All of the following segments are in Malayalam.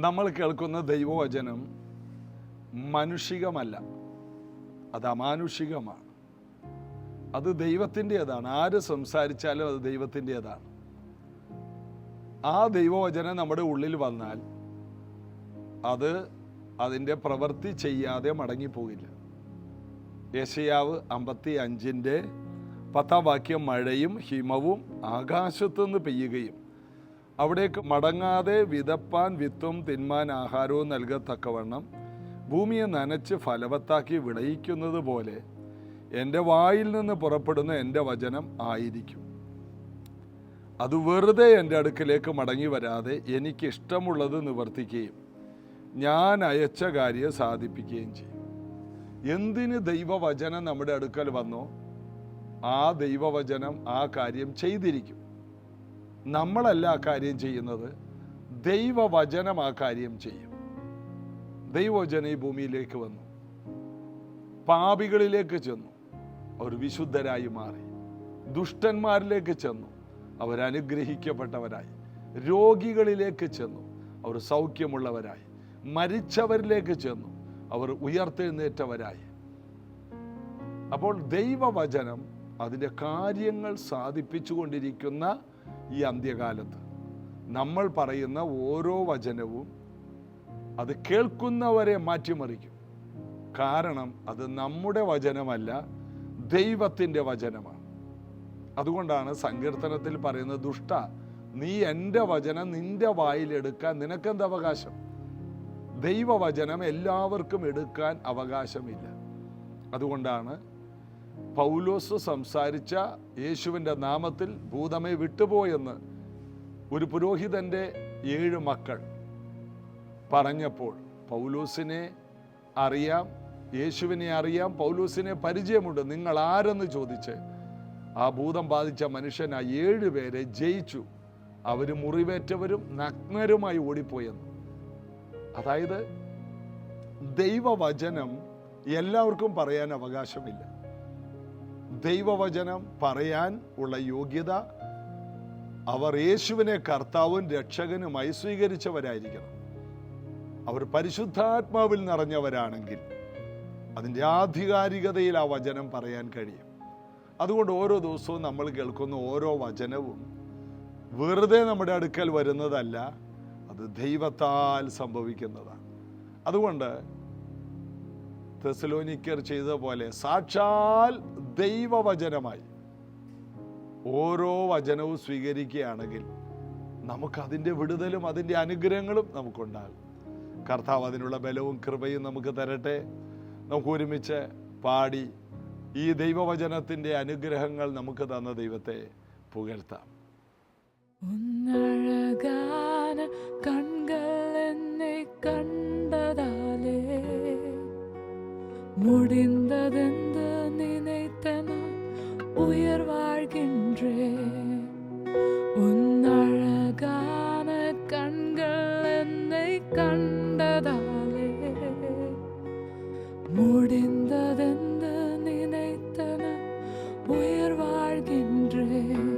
നമ്മൾ കേൾക്കുന്ന ദൈവവചനം മനുഷികമല്ല, അത് അമാനുഷികമാണ്. അത് ദൈവത്തിൻ്റെതാണ്. ആര് സംസാരിച്ചാലും അത് ദൈവത്തിൻ്റെതാണ്. ആ ദൈവവചനം നമ്മുടെ ഉള്ളിൽ വന്നാൽ അത് അതിൻ്റെ പ്രവൃത്തി ചെയ്യാതെ മടങ്ങിപ്പോകില്ല. യെശയ്യാവ് 55:10 മഴയും ഹിമവും ആകാശത്തുനിന്ന് പെയ്യുകയും അവിടേക്ക് മടങ്ങാതെ വിതപ്പാൻ വിത്തും തിന്മാൻ ആഹാരവും നൽകത്തക്കവണ്ണം ഭൂമിയെ നനച്ച് ഫലവത്താക്കി വിളയിക്കുന്നത് പോലെ എൻ്റെ വായിൽ നിന്ന് പുറപ്പെടുന്ന എൻ്റെ വചനം ആയിരിക്കും. അത് വെറുതെ എൻ്റെ അടുക്കിലേക്ക് മടങ്ങി വരാതെ എനിക്കിഷ്ടമുള്ളത് നിവർത്തിക്കുകയും ഞാൻ അയച്ച കാര്യം സാധിപ്പിക്കുകയും ചെയ്യും. എന്തിന് ദൈവവചനം നമ്മുടെ അടുക്കൽ വന്നോ ആ ദൈവവചനം ആ കാര്യം ചെയ്തിരിക്കും. നമ്മളല്ല ആ കാര്യം ചെയ്യുന്നത്, ദൈവവചനം ആ കാര്യം ചെയ്യും. ദൈവവചനം ഈ ഭൂമിയിലേക്ക് വന്നു, പാപികളിലേക്ക് ചെന്നു, അവർ വിശുദ്ധരായി മാറി. ദുഷ്ടന്മാരിലേക്ക് ചെന്നു, അവരനുഗ്രഹിക്കപ്പെട്ടവരായി. രോഗികളിലേക്ക് ചെന്നു, അവർ സൗഖ്യമുള്ളവരായി. മരിച്ചവരിലേക്ക് ചെന്നു, അവർ ഉയർത്തെഴുന്നേറ്റവരായി. അപ്പോൾ ദൈവവചനം അതിൻ്റെ കാര്യങ്ങൾ സാധിപ്പിച്ചുകൊണ്ടിരിക്കുന്ന ഈ അന്ത്യകാലത്ത് നമ്മൾ പറയുന്ന ഓരോ വചനവും അത് കേൾക്കുന്നവരെ മാറ്റിമറിക്കും. കാരണം അത് നമ്മുടെ വചനമല്ല, ദൈവത്തിൻ്റെ വചനമാണ്. അതുകൊണ്ടാണ് സങ്കീർത്തനത്തിൽ പറയുന്നത്, ദുഷ്ട, നീ എൻ്റെ വചനം നിന്റെ വായിലെടുക്കാൻ നിനക്കെന്ത് അവകാശം? ദൈവവചനം എല്ലാവർക്കും എടുക്കാൻ അവകാശമില്ല. അതുകൊണ്ടാണ് പൗലോസ് സംസാരിച്ച യേശുവിൻ്റെ നാമത്തിൽ ഭൂതമേ വിട്ടുപോയെന്ന് ഒരു പുരോഹിതൻ്റെ 7 മക്കൾ പറഞ്ഞപ്പോൾ പൗലോസിനെ അറിയാം, യേശുവിനെ അറിയാം, പൗലോസിനെ പരിചയമുണ്ട്. നിങ്ങൾ ആരെന്ന് ചോദിച്ച് ആ ഭൂതം ബാധിച്ച മനുഷ്യൻ ആ 7 പേരെ ജയിച്ചു. അവർ മുറിവേറ്റവരും നഗ്നരുമായി ഓടിപ്പോയെന്ന്. അതായത് ദൈവവചനം എല്ലാവർക്കും പറയാൻ അവകാശമില്ല. ദൈവവചനം പറയാൻ ഉള്ള യോഗ്യത അവർ യേശുവിനെ കർത്താവും രക്ഷകനുമായി സ്വീകരിച്ചവരായിരിക്കണം. അവർ പരിശുദ്ധാത്മാവിൽ നിറഞ്ഞവരാണെങ്കിൽ അതിൻ്റെ ആധികാരികതയിൽ ആ വചനം പറയാൻ കഴിയും. അതുകൊണ്ട് ഓരോ ദിവസവും നമ്മൾ കേൾക്കുന്ന ഓരോ വചനവും വെറുതെ നമ്മുടെ അടുക്കൽ വരുന്നതല്ല, അത് ദൈവത്താൽ സംഭവിക്കുന്നതാണ്. അതുകൊണ്ട് തെസ്സലോനിക്കർ ചെയ്ത പോലെ സാക്ഷാൽ ദൈവവചനമായി ഓരോ വചനവും സ്വീകരിക്കുകയാണെങ്കിൽ നമുക്കതിൻ്റെ വിടുതലും അതിൻ്റെ അനുഗ്രഹങ്ങളും നമുക്കുണ്ടാകും. കർത്താവ് അതിനുള്ള ബലവും കൃപയും നമുക്ക് തരട്ടെ. നമുക്ക് ഒരുമിച്ച് പാടി ഈ ദൈവവചനത്തിൻ്റെ അനുഗ്രഹങ്ങൾ നമുക്ക് തന്ന ദൈവത്തെ പുകഴ്ത്താം. കൺകൾ എന്നെ കണ്ടതാലേ முடிந்ததென்று நினைத்த நான் உயிர் வாழ்கின்றேன். உன் அழகான கண்கள் என்னை கண்டதாலே முடிந்ததென்று நினைத்த நான் உயிர் வாழ்கின்றேன்.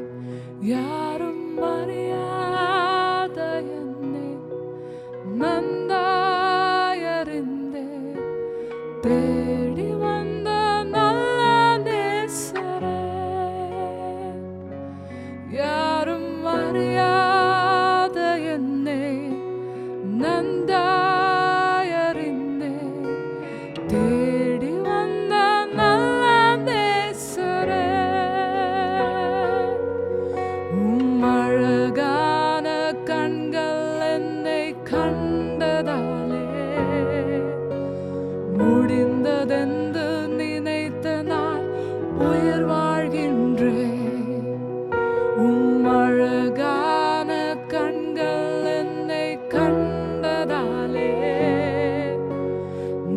யாரும் அறியாத என்னை நன்றாயறிந்தே தேடி வந்த நல்ல நேசரே. யாரும் அறியாத என்னை நன்றாயறிந்தே தேடி வந்த நல்ல நேசரே. அழகான கண்கள் என்னை கண்டதாலே முடிந்ததென்று நினைத்த நான் உயிர் வாழ்கின்றேன். அழகான கண்கள் என்னை கண்டதாலே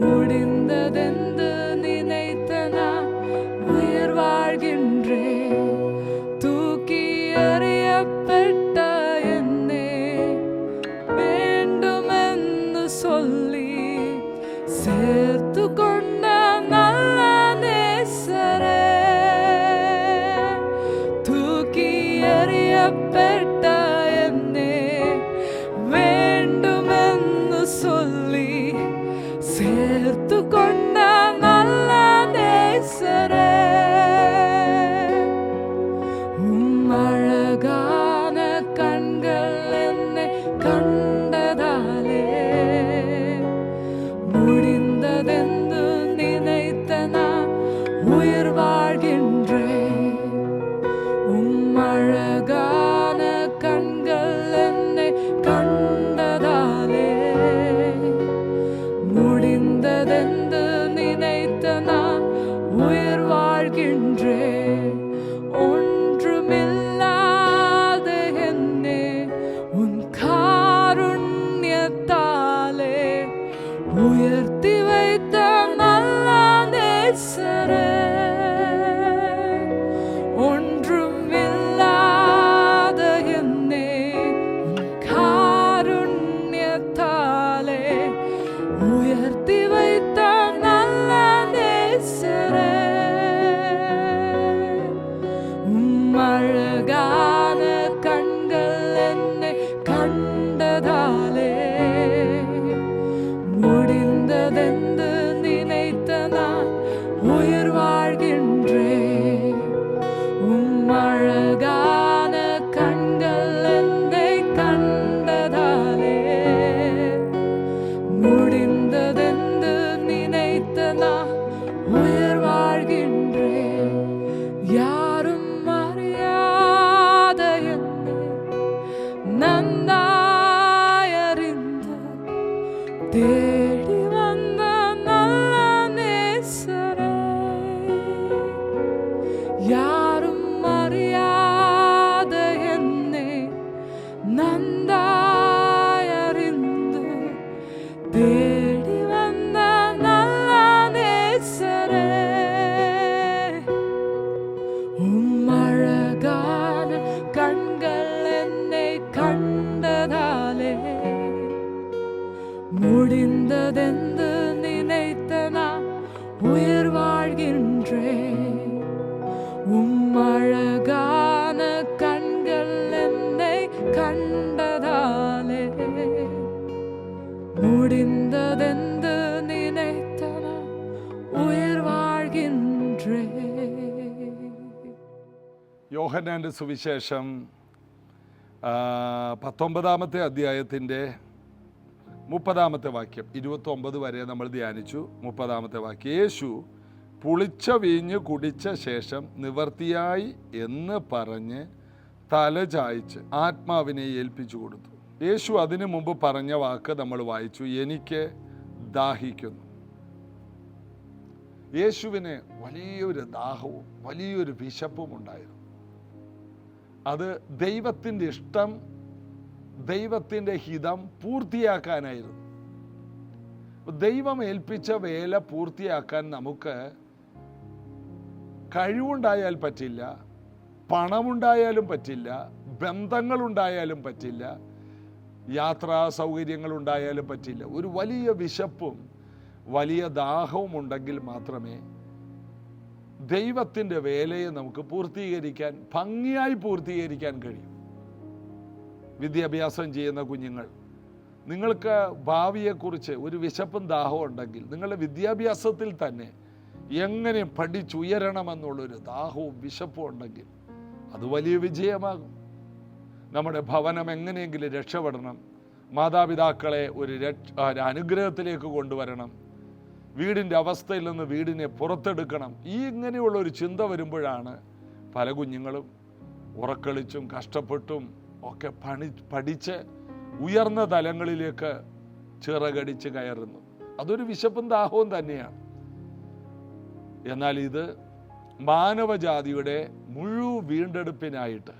முடிந்ததென்று நினைத்த நான் உயிர் வாழ்கின்றேன். தூக்கி எறியப்பட்ட என்னை வேண்டுமென்று சொல்லி சேர்த்து கொண்ட நல்ல நேசரே. தூக்கி எறியப்பட்ட என்னை வேண்டுமென்று തേടി വന്ന നല്ല നേസരേ, യാരും അറിയാതെ എന്നെ നന്നായറിந்து തേടി വന്ന നല്ല നേസരേ, അഴകാന കൺകൾ എന്നെ കണ്ടതാലേ முடிந்ததென்று நினைத்த நான் உயிர் வாழ்கின்றேன். அழகான கண்கள் என்னை கண்டதாலே முடிந்ததென்று நினைத்த நான் உயிர் வாழ்கின்றேன். യോഹന്നാന്റെ സുവിശേഷം 19 അധ്യായത്തിൻ്റെ 30 വാക്യം 29 വരെ നമ്മൾ ധ്യാനിച്ചു. 30 വാക്യം, യേശു പുളിച്ച വീഞ്ഞ് കുടിച്ച ശേഷം നിവർത്തിയായി എന്ന് പറഞ്ഞ് തല ചായ്ച്ച് ആത്മാവിനെ ഏൽപ്പിച്ചു കൊടുത്തു. യേശു അതിനു മുമ്പ് പറഞ്ഞ വാക്ക് നമ്മൾ വായിച്ചു, എനിക്ക് ദാഹിക്കുന്നു. യേശുവിന് വലിയൊരു ദാഹവും വലിയൊരു വിശപ്പും ഉണ്ടായിരുന്നു. അത് ദൈവത്തിൻ്റെ ഇഷ്ടം, ദൈവത്തിൻ്റെ ഹിതം പൂർത്തിയാക്കാനായിരുന്നു. ദൈവം ഏൽപ്പിച്ച വേല പൂർത്തിയാക്കാൻ നമുക്ക് കഴിവുണ്ടായാൽ പറ്റില്ല, പണമുണ്ടായാലും പറ്റില്ല, ബന്ധങ്ങളുണ്ടായാലും പറ്റില്ല, യാത്രാ സൗകര്യങ്ങളുണ്ടായാലും പറ്റില്ല. ഒരു വലിയ വിശപ്പും വലിയ ദാഹവും ഉണ്ടെങ്കിൽ മാത്രമേ ദൈവത്തിൻ്റെ വേലയെ നമുക്ക് പൂർത്തീകരിക്കാൻ, ഭംഗിയായി പൂർത്തീകരിക്കാൻ കഴിയും. വിദ്യാഭ്യാസം ചെയ്യുന്ന കുഞ്ഞുങ്ങൾ, നിങ്ങൾക്ക് ഭാവിയെക്കുറിച്ച് ഒരു വിശപ്പും ദാഹവും ഉണ്ടെങ്കിൽ നിങ്ങളുടെ വിദ്യാഭ്യാസത്തിൽ തന്നെ എങ്ങനെ പഠിച്ചുയരണമെന്നുള്ളൊരു ദാഹവും വിശപ്പും ഉണ്ടെങ്കിൽ അത് വലിയ വിജയമാകും. നമ്മുടെ ഭവനം എങ്ങനെയെങ്കിലും രക്ഷപ്പെടണം, മാതാപിതാക്കളെ ഒരു അനുഗ്രഹത്തിലേക്ക് കൊണ്ടുവരണം, വീടിൻ്റെ അവസ്ഥയിൽ നിന്ന് വീടിനെ പുറത്തെടുക്കണം, ഈ ഇങ്ങനെയുള്ളൊരു ചിന്ത വരുമ്പോഴാണ് പല കുഞ്ഞുങ്ങളും ഉറക്കളിച്ചും കഷ്ടപ്പെട്ടും ഒക്കെ പഠിച്ച് ഉയർന്ന തലങ്ങളിലേക്ക് ചിറകടിച്ച് കയറുന്നു. അതൊരു വിശപ്പും ദാഹവും തന്നെയാണ്. എന്നാൽ ഇത് മാനവജാതിയുടെ മുഴുവൻ വീണ്ടെടുപ്പിനായിട്ട്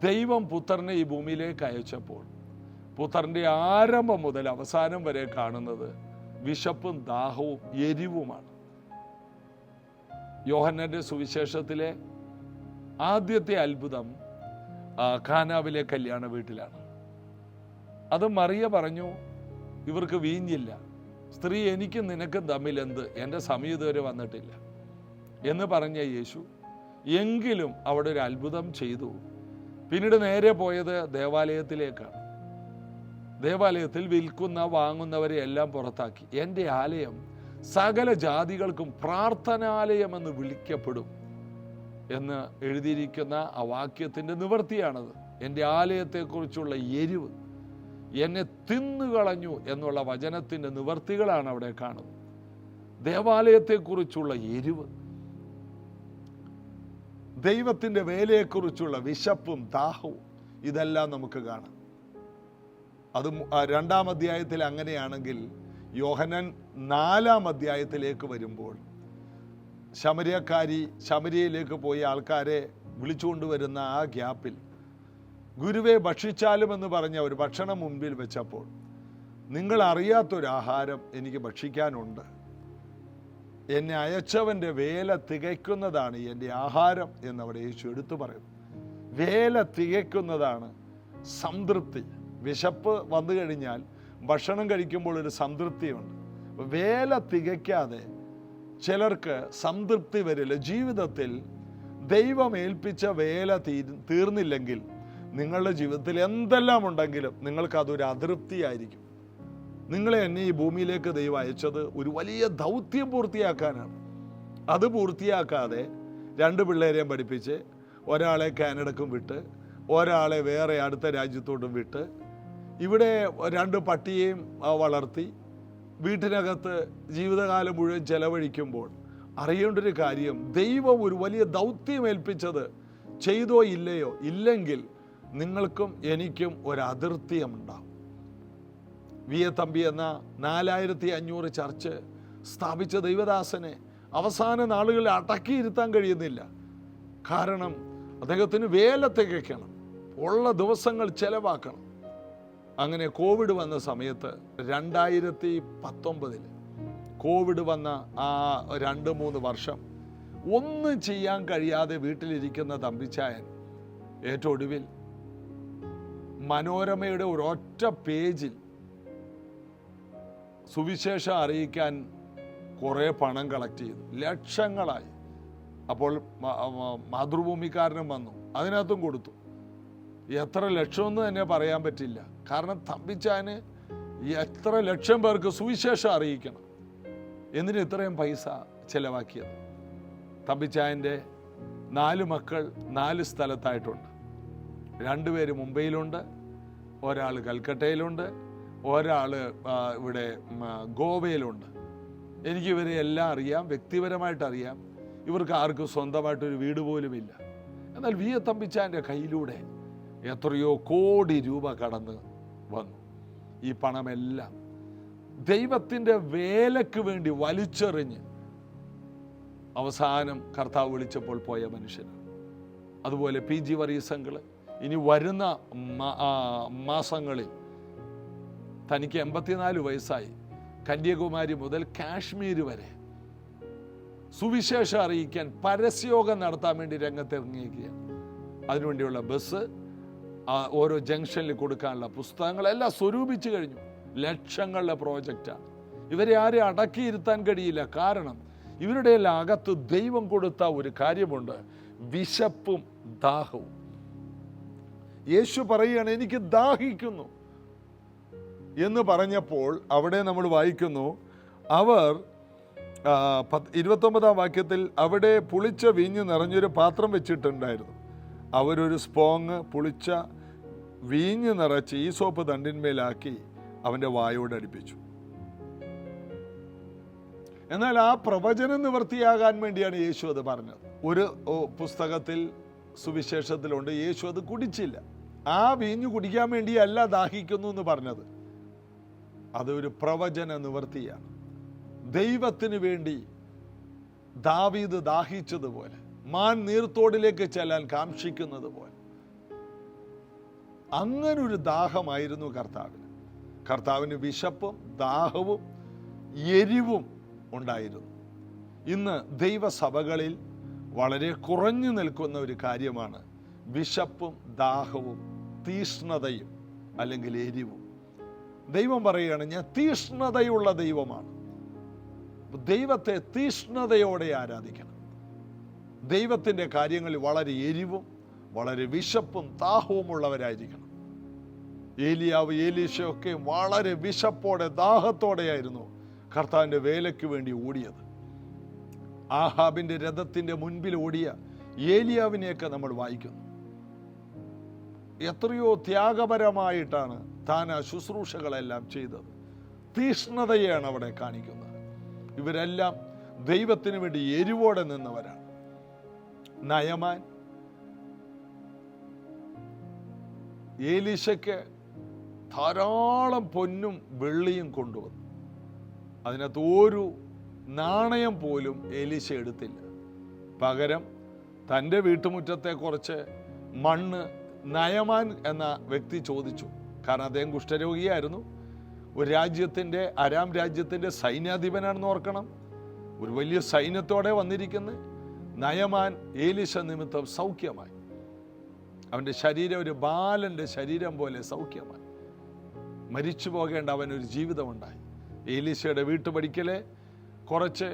ദൈവം പുത്രനെ ഈ ഭൂമിയിലേക്ക് അയച്ചപ്പോൾ പുത്രൻ്റെ ആരംഭം മുതൽ അവസാനം വരെ കാണുന്നത് വിശപ്പും ദാഹവും എരിവുമാണ്. യോഹന്നാന്റെ സുവിശേഷത്തിലെ ആദ്യത്തെ അത്ഭുതം കാനാവിലെ കല്യാണ വീട്ടിലാണ്. അത് മറിയ പറഞ്ഞു, ഇവർക്ക് വീഞ്ഞില്ല. സ്ത്രീ, എനിക്കും നിനക്കും തമ്മിൽ എന്ത്? എൻ്റെ സമയം ഇതുവരെ വന്നിട്ടില്ല എന്ന് പറഞ്ഞ യേശു എങ്കിലും അവിടെ ഒരു അത്ഭുതം ചെയ്തു. പിന്നീട് നേരെ പോയത് ദേവാലയത്തിലേക്കാണ്. ദേവാലയത്തിൽ വിൽക്കുന്ന വാങ്ങുന്നവരെ എല്ലാം പുറത്താക്കി. എൻ്റെ ആലയം സകല ജാതികൾക്കും പ്രാർത്ഥനാലയമെന്ന് വിളിക്കപ്പെടും എന്ന് എഴുതിയിരിക്കുന്ന ആ വാക്യത്തിൻ്റെ നിവൃത്തിയാണത്. എൻ്റെ ആലയത്തെക്കുറിച്ചുള്ള എരിവ് എന്നെ തിന്നുകളഞ്ഞു എന്നുള്ള വചനത്തിൻ്റെ നിവർത്തികളാണ് അവിടെ കാണുന്നത്. ദേവാലയത്തെക്കുറിച്ചുള്ള എരിവ്, ദൈവത്തിൻ്റെ വേലയെക്കുറിച്ചുള്ള വിശപ്പും ദാഹവും, ഇതെല്ലാം നമുക്ക് കാണാം. അത് 2-ാം അധ്യായത്തിൽ അങ്ങനെയാണെങ്കിൽ യോഹന്നാൻ 4-ാം അധ്യായത്തിലേക്ക് വരുമ്പോൾ ശമര്യയിലേക്ക് പോയി ആൾക്കാരെ വിളിച്ചുകൊണ്ടുവരുന്ന ആ ഗ്യാപ്പിൽ ഗുരുവെ ഭക്ഷിച്ചാലും എന്ന് പറഞ്ഞ ഒരു ഭക്ഷണം മുൻപിൽ വെച്ചപ്പോൾ, നിങ്ങൾ അറിയാത്തൊരാഹാരം എനിക്ക് ഭക്ഷിക്കാനുണ്ട്, എന്നെ അയച്ചവൻ്റെ വേല തികയ്ക്കുന്നതാണ് എൻ്റെ ആഹാരം എന്നവിടെ യേശു എടുത്തു പറയും. വേല തികയ്ക്കുന്നതാണ് സംതൃപ്തി. വിശപ്പ് വന്നു കഴിഞ്ഞാൽ ഭക്ഷണം കഴിക്കുമ്പോൾ ഒരു സംതൃപ്തിയുണ്ട്. വേല തികയ്ക്കാതെ ചിലർക്ക് സംതൃപ്തി വരില്ല. ജീവിതത്തിൽ ദൈവം ഏൽപ്പിച്ച വേല തീർന്നില്ലെങ്കിൽ നിങ്ങളുടെ ജീവിതത്തിൽ എന്തെല്ലാം ഉണ്ടെങ്കിലും നിങ്ങൾക്കതൊരു അതൃപ്തിയായിരിക്കും. നിങ്ങളെ എന്നെ ഈ ഭൂമിയിലേക്ക് ദൈവം അയച്ചത് ഒരു വലിയ ദൗത്യം പൂർത്തിയാക്കാനാണ്. അത് പൂർത്തിയാക്കാതെ 2 പിള്ളേരെയും പഠിപ്പിച്ച്, ഒരാളെ കാനഡക്കും വിട്ട്, ഒരാളെ വേറെ അടുത്ത രാജ്യത്തോട്ടും വിട്ട്, ഇവിടെ 2 പട്ടിയെയും വളർത്തി വീട്ടിനകത്ത് ജീവിതകാലം മുഴുവൻ ചെലവഴിക്കുമ്പോൾ അറിയേണ്ട ഒരു കാര്യം, ദൈവം ഒരു വലിയ ദൗത്യം ഏൽപ്പിച്ചത് ചെയ്തോ ഇല്ലയോ, ഇല്ലെങ്കിൽ നിങ്ങൾക്കും എനിക്കും ഒരു അതിർത്തിയുണ്ടാവും. വി എ തമ്പി എന്ന 4500 ചർച്ച് സ്ഥാപിച്ച ദൈവദാസനെ അവസാന നാളുകളിൽ അടക്കിയിരുത്താൻ കഴിയുന്നില്ല. കാരണം അദ്ദേഹത്തിന് വേല തികയ്ക്കണം, ഉള്ള ദിവസങ്ങൾ ചെലവാക്കണം. അങ്ങനെ കോവിഡ് വന്ന സമയത്ത് 2019 കോവിഡ് വന്ന ആ 2-3 വർഷം ഒന്നും ചെയ്യാൻ കഴിയാതെ വീട്ടിലിരിക്കുന്ന തമ്പിച്ചായൻ ഏറ്റവും ഒടുവിൽ മനോരമയുടെ ഒരൊറ്റ പേജിൽ സുവിശേഷം അറിയിക്കാൻ കുറേ പണം കളക്ട് ചെയ്തു, ലക്ഷങ്ങളായി. അപ്പോൾ മാതൃഭൂമിക്കാരനും വന്നു, അതിനകത്തും കൊടുത്തു. എത്ര ലക്ഷമെന്ന് തന്നെ പറയാൻ പറ്റില്ല. കാരണം തമ്പിച്ചാന് എത്ര ലക്ഷം പേർക്ക് സുവിശേഷം അറിയിക്കണം, എന്തിന് ഇത്രയും പൈസ ചെലവാക്കിയത്? തമ്പിച്ചായൻ്റെ 4 മക്കൾ 4 സ്ഥലത്തായിട്ടുണ്ട്. 2 പേര് മുംബൈയിലുണ്ട്, ഒരാൾ കൽക്കട്ടയിലുണ്ട്, ഒരാൾ ഇവിടെ ഗോവയിലുണ്ട്. എനിക്കിവരെ എല്ലാം അറിയാം, വ്യക്തിപരമായിട്ട് അറിയാം. ഇവർക്ക് ആർക്കും സ്വന്തമായിട്ടൊരു വീട് പോലുമില്ല. എന്നാൽ വി എ തമ്പിച്ചാൻ്റെ കയ്യിലൂടെ എത്രയോ കോടി രൂപ കടന്ന് വന്നു. ഈ പണമെല്ലാം ദൈവത്തിൻ്റെ വേലയ്ക്ക് വേണ്ടി വലിച്ചെറിഞ്ഞ് അവസാനം കർത്താവ് വിളിച്ചപ്പോൾ പോയ മനുഷ്യനാണ്. അതുപോലെ PG വർഗീസ് അങ്കിൾ ഇനി വരുന്ന മാസങ്ങളിൽ തനിക്ക് 84 വയസ്സായി. കന്യാകുമാരി മുതൽ കാശ്മീർ വരെ സുവിശേഷം അറിയിക്കാൻ പരസ്യയോഗം നടത്താൻ വേണ്ടി രംഗത്തിറങ്ങിയിരിക്കുകയാണ്. അതിനുവേണ്ടിയുള്ള ബസ്, ഓരോ ജംഗ്ഷനിൽ കൊടുക്കാനുള്ള പുസ്തകങ്ങളെല്ലാം സ്വരൂപിച്ചു കഴിഞ്ഞു. ലക്ഷങ്ങളുടെ പ്രോജക്റ്റാണ്. ഇവരെ ആരെയും അടക്കിയിരുത്താൻ കഴിയില്ല. കാരണം ഇവരുടെ എല്ലാം അകത്ത് ദൈവം കൊടുത്ത ഒരു കാര്യമുണ്ട്, വിശപ്പും ദാഹവും. യേശു പറയുകയാണ്, എനിക്ക് ദാഹിക്കുന്നു എന്ന് പറഞ്ഞപ്പോൾ അവിടെ നമ്മൾ വായിക്കുന്നു, അവർ 29-ാം വാക്യത്തിൽ അവിടെ പുളിച്ച വീഞ്ഞ് നിറഞ്ഞൊരു പാത്രം വെച്ചിട്ടുണ്ടായിരുന്നു. അവരൊരു സ്പോങ് പുളിച്ച വീഞ്ഞ് നിറച്ച് ഈസോപ്പ് തണ്ടിന്മേലാക്കി അവൻ്റെ വായോട് അടുപ്പിച്ചു. എന്നാൽ ആ പ്രവചനം നിവൃത്തിയാകാൻ വേണ്ടിയാണ് യേശു അത് പറഞ്ഞത്. ഒരു പുസ്തകത്തിൽ സുവിശേഷത്തിലുണ്ട്, യേശു അത് കുടിച്ചില്ല. ആ വീഞ്ഞ് കുടിക്കാൻ വേണ്ടിയല്ല ദാഹിക്കുന്നു എന്ന് പറഞ്ഞത്. അതൊരു പ്രവചന നിവൃത്തിയാണ്. ദൈവത്തിന് വേണ്ടി ദാവീദ് ദാഹിച്ചതുപോലെ, മാൻ നീർത്തോടിലേക്ക് ചെല്ലാൻ കാംക്ഷിക്കുന്നത് പോലെ, അങ്ങനൊരു ദാഹമായിരുന്നു കർത്താവിന്. കർത്താവിന് വിശപ്പും ദാഹവും എരിവും ഉണ്ടായിരുന്നു. ഇന്ന് ദൈവസഭകളിൽ വളരെ കുറഞ്ഞു നിൽക്കുന്ന ഒരു കാര്യമാണ് വിശപ്പും ദാഹവും തീഷ്ണതയും അല്ലെങ്കിൽ എരിവും. ദൈവം പറയുകയാണ്, ഞാൻ തീഷ്ണതയുള്ള ദൈവമാണ്. ദൈവത്തെ തീഷ്ണതയോടെ ആരാധിക്കണം. ദൈവത്തിൻ്റെ കാര്യങ്ങളിൽ വളരെ എരിവും വളരെ വിശപ്പും ദാഹവും ഉള്ളവരായിരിക്കണം. ഏലിയാവ് ഏലീശയൊക്കെ വളരെ വിശപ്പോടെ ദാഹത്തോടെയായിരുന്നു കർത്താവിൻ്റെ വേലയ്ക്ക് വേണ്ടി ഓടിയത്. ആഹാബിൻ്റെ രഥത്തിൻ്റെ മുൻപിൽ ഓടിയ ഏലിയാവിനെയൊക്കെ നമ്മൾ വായിക്കുന്നു. എത്രയോ ത്യാഗപരമായിട്ടാണ് താൻ ആ ശുശ്രൂഷകളെല്ലാം ചെയ്തത്. തീഷ്ണതയാണ് അവിടെ കാണിക്കുന്നത്. ഇവരെല്ലാം ദൈവത്തിന് വേണ്ടി എരിവോടെ നിന്നവരാണ്. നയമാൻ ഏലീശയ്ക്ക് ധാരാളം പൊന്നും വെള്ളിയും കൊണ്ടുവന്നു. അതിനകത്ത് ഒരു നാണയം പോലും ഏലീശ എടുത്തില്ല. പകരം തൻ്റെ വീട്ടുമുറ്റത്തെ കുറച്ച് മണ്ണ് നയമാൻ എന്ന വ്യക്തി ചോദിച്ചു. കാരണം അദ്ദേഹം കുഷ്ഠരോഗിയായിരുന്നു. ഒരു രാജ്യത്തിൻ്റെ, അരാം രാജ്യത്തിൻ്റെ സൈന്യാധിപനാണെന്ന് ഓർക്കണം. ഒരു വലിയ സൈന്യത്തോടെ വന്നിരിക്കുന്ന നയമാൻ ഏലീശ നിമിത്തം സൗഖ്യമായി. അവൻ്റെ ശരീരം ഒരു ബാലൻ്റെ ശരീരം പോലെ സൗഖ്യമായി. മരിച്ചു പോകേണ്ട അവനൊരു ജീവിതമുണ്ടായി. ഏലീശയുടെ വീട്ടുപടിക്കലെ കുറച്ച്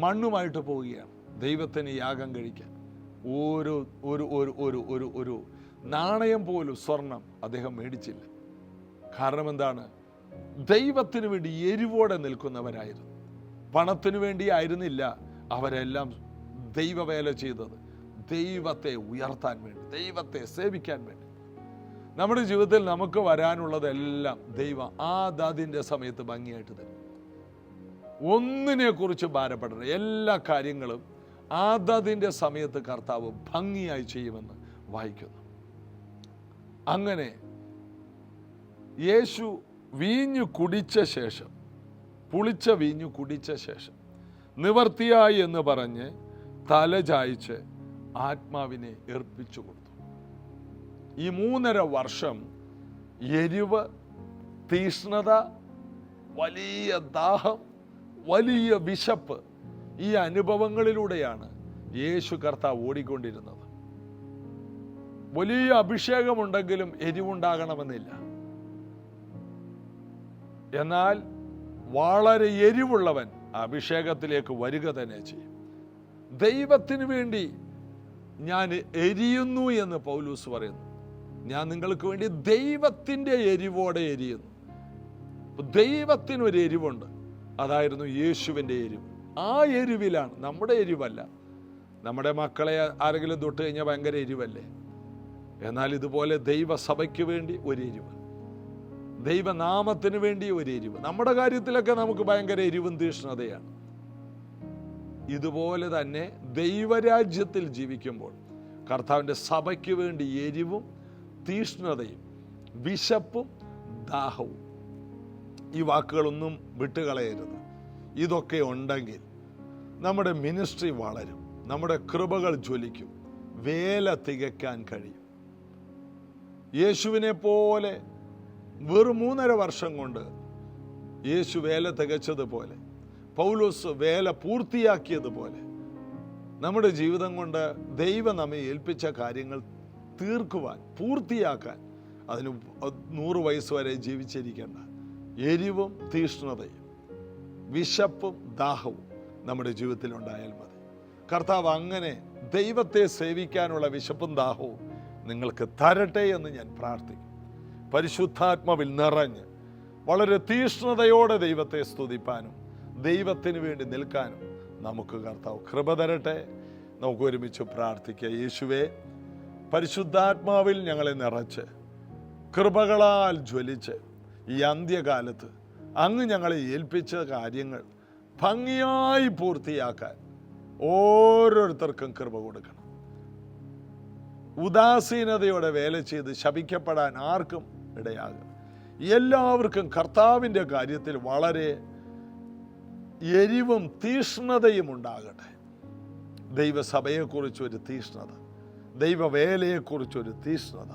മണ്ണുമായിട്ട് പോവുകയാണ് ദൈവത്തിന് യാഗം കഴിക്കാൻ. ഒരു ഒരു ഒരു ഒരു ഒരു ഒരു നാണയം പോലും സ്വർണം അദ്ദേഹം മേടിച്ചില്ല. കാരണം എന്താണ്? ദൈവത്തിന് വേണ്ടി എരിവോടെ നിൽക്കുന്നവരായിരുന്നു. പണത്തിനു വേണ്ടി ആയിരുന്നില്ല അവരെല്ലാം ദൈവവേല ചെയ്തത്. ദൈവത്തെ ഉയർത്താൻ വേണ്ടി, ദൈവത്തെ സേവിക്കാൻ വേണ്ടി. നമ്മുടെ ജീവിതത്തിൽ നമുക്ക് വരാനുള്ളതെല്ലാം ദൈവം ആദാദിൻ്റെ സമയത്ത് ഭംഗിയായിട്ട് തരും. ഒന്നിനെ കുറിച്ച് ഭാരപ്പെടണം. എല്ലാ കാര്യങ്ങളും ആദാദിൻ്റെ സമയത്ത് കർത്താവ് ഭംഗിയായി ചെയ്യുമെന്ന് വായിക്കുന്നു. അങ്ങനെ യേശു വീഞ്ഞു കുടിച്ച ശേഷം, പുളിച്ച വീഞ്ഞു കുടിച്ച ശേഷം നിവർത്തിയായി എന്ന് പറഞ്ഞ് തല ചായ്ച്ച് ആത്മാവിനെ ഏർപ്പിച്ചു കൊടുത്തു. ഈ 3.5 വർഷം എരിവ്, തീഷ്ണത, വലിയ ദാഹം, വലിയ വിശപ്പ്, ഈ അനുഭവങ്ങളിലൂടെയാണ് യേശു കർത്താവ് ഓടിക്കൊണ്ടിരുന്നത്. വലിയ അഭിഷേകമുണ്ടെങ്കിലും എരിവുണ്ടാകണമെന്നില്ല. എന്നാൽ വളരെ എരിവുള്ളവൻ അഭിഷേകത്തിലേക്ക് വരിക തന്നെ ചെയ്യും. ദൈവത്തിന് വേണ്ടി ഞാൻ എരിയുന്നു എന്ന് പൗലോസ് പറയുന്നു. ഞാൻ നിങ്ങൾക്ക് വേണ്ടി ദൈവത്തിൻ്റെ എരിവോടെ എരിയുന്നു. ദൈവത്തിനൊരു എരിവുണ്ട്, അതായിരുന്നു യേശുവിൻ്റെ എരിവ്. ആ എരിവിലാണ്, നമ്മുടെ എരിവല്ല. നമ്മുടെ മക്കളെ ആരെങ്കിലും തൊട്ട് കഴിഞ്ഞാൽ ഭയങ്കര എരിവല്ലേ? എന്നാൽ ഇതുപോലെ ദൈവസഭയ്ക്ക് വേണ്ടി ഒരു എരിവ്, ദൈവനാമത്തിന് വേണ്ടി ഒരു എരിവ്. നമ്മുടെ കാര്യത്തിലൊക്കെ നമുക്ക് ഭയങ്കര എരിവും തീഷ്ണതയാണ്. ഇതുപോലെ തന്നെ ദൈവരാജ്യത്തിൽ ജീവിക്കുമ്പോൾ കർത്താവിൻ്റെ സഭയ്ക്ക് വേണ്ടി എരിവും തീഷ്ണതയും വിശപ്പും ദാഹവും, ഈ വാക്കുകളൊന്നും വിട്ടുകളയരുത്. ഇതൊക്കെ ഉണ്ടെങ്കിൽ നമ്മുടെ മിനിസ്ട്രി വളരും, നമ്മുടെ കൃപകൾ ജ്വലിക്കും, വേല തികയ്ക്കാൻ കഴിയും. യേശുവിനെ പോലെ വെറും 3.5 വർഷം കൊണ്ട് യേശു വേല തികച്ചതുപോലെ, പൗലോസ് വേല പൂർത്തിയാക്കിയതുപോലെ നമ്മുടെ ജീവിതം കൊണ്ട് ദൈവം നമ്മെ ഏൽപ്പിച്ച കാര്യങ്ങൾ തീർക്കുവാൻ, പൂർത്തിയാക്കാൻ, അതിന് 100 വയസ്സ് വരെ ജീവിച്ചിരിക്കേണ്ട എരിവും തീഷ്ണതയും വിശപ്പും ദാഹവും നമ്മുടെ ജീവിതത്തിൽ ഉണ്ടായാൽ മതി. കർത്താവ് അങ്ങനെ ദൈവത്തെ സേവിക്കാനുള്ള വിശപ്പും ദാഹവും നിങ്ങൾക്ക് തരട്ടെ എന്ന് ഞാൻ പ്രാർത്ഥിക്കും. പരിശുദ്ധാത്മാവിൽ നിറഞ്ഞ് വളരെ തീഷ്ണതയോടെ ദൈവത്തെ സ്തുതിപ്പാനും ദൈവത്തിന് വേണ്ടി നിൽക്കാനും നമുക്ക് കർത്താവ് കൃപ തരട്ടെ. നമുക്ക് ഒരുമിച്ച് പ്രാർത്ഥിക്കുക. യേശുവേ, പരിശുദ്ധാത്മാവിൽ ഞങ്ങളെ നിറച്ച് കൃപകളാൽ ജ്വലിച്ച് ഈ അന്ത്യകാലത്ത് അങ്ങ് ഞങ്ങളെ ഏൽപ്പിച്ച കാര്യങ്ങൾ ഭംഗിയായി പൂർത്തിയാക്കാൻ ഓരോരുത്തർക്കും കൃപ കൊടുക്കണം. ഉദാസീനതയോടെ വേല ചെയ്ത് ശപിക്കപ്പെടാൻ ആർക്കും ഇടയാകും. എല്ലാവർക്കും കർത്താവിൻ്റെ കാര്യത്തിൽ വളരെ എരിവും തീഷ്ണതയും ഉണ്ടാകട്ടെ. ദൈവസഭയെക്കുറിച്ചൊരു തീഷ്ണത, ദൈവവേലയെക്കുറിച്ചൊരു തീഷ്ണത,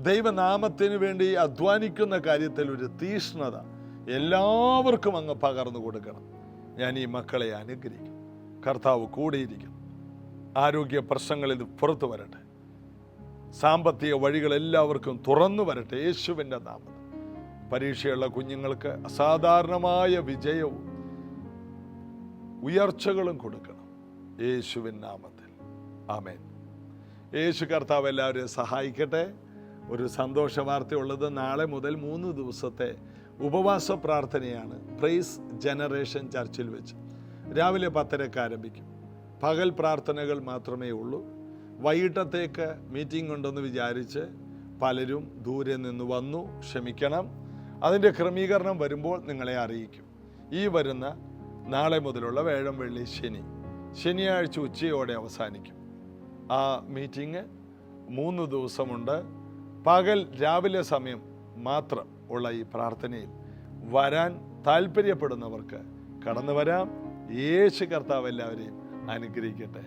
ദൈവനാമത്തിന് വേണ്ടി അധ്വാനിക്കുന്ന കാര്യത്തിൽ ഒരു തീഷ്ണത എല്ലാവർക്കും അങ്ങ് പകർന്നു കൊടുക്കണം. ഞാൻ ഈ മക്കളെ അനുഗ്രഹിക്കും. കർത്താവ് കൂടിയിരിക്കും. ആരോഗ്യ പ്രശ്നങ്ങളിൽ പുറത്തു വരട്ടെ. സാമ്പത്തിക വഴികൾ എല്ലാവർക്കും തുറന്നു വരട്ടെ യേശുവിൻ്റെ നാമത്തിൽ. പരീക്ഷയുള്ള കുഞ്ഞുങ്ങൾക്ക് അസാധാരണമായ വിജയവും ഉയർച്ചകളും കൊടുക്കണം യേശുവിൻ നാമത്തിൽ. ആമേൻ. യേശു കർത്താവ് എല്ലാവരെയും സഹായിക്കട്ടെ. ഒരു സന്തോഷ വാർത്തയുള്ളത്, നാളെ മുതൽ 3 ദിവസത്തെ ഉപവാസ പ്രാർത്ഥനയാണ് പ്രൈസ് ജനറേഷൻ ചർച്ചിൽ വെച്ച്. രാവിലെ 10:30 ആരംഭിക്കും. പകൽ പ്രാർത്ഥനകൾ മാത്രമേ ഉള്ളൂ. വൈകിട്ടത്തേക്ക് മീറ്റിംഗ് ഉണ്ടെന്ന് വിചാരിച്ച് പലരും ദൂരെ നിന്ന് വന്നു, ക്ഷമിക്കണം. അതിൻ്റെ ക്രമീകരണം വരുമ്പോൾ നിങ്ങളെ അറിയിക്കും. ഈ വരുന്ന നാളെ മുതലുള്ള വ്യാഴം, വെള്ളി, ശനി, ശനിയാഴ്ച ഉച്ചയോടെ അവസാനിക്കും. ആ മീറ്റിംഗ് 3 ദിവസമുണ്ട്. പകൽ രാവിലെ സമയം മാത്രം ഉള്ള ഈ പ്രാർത്ഥനയിൽ വരാൻ താല്പര്യപ്പെടുന്നവർക്ക് കടന്നു വരാം. യേശു കർത്താവ് എല്ലാവരെയും അനുഗ്രഹിക്കട്ടെ.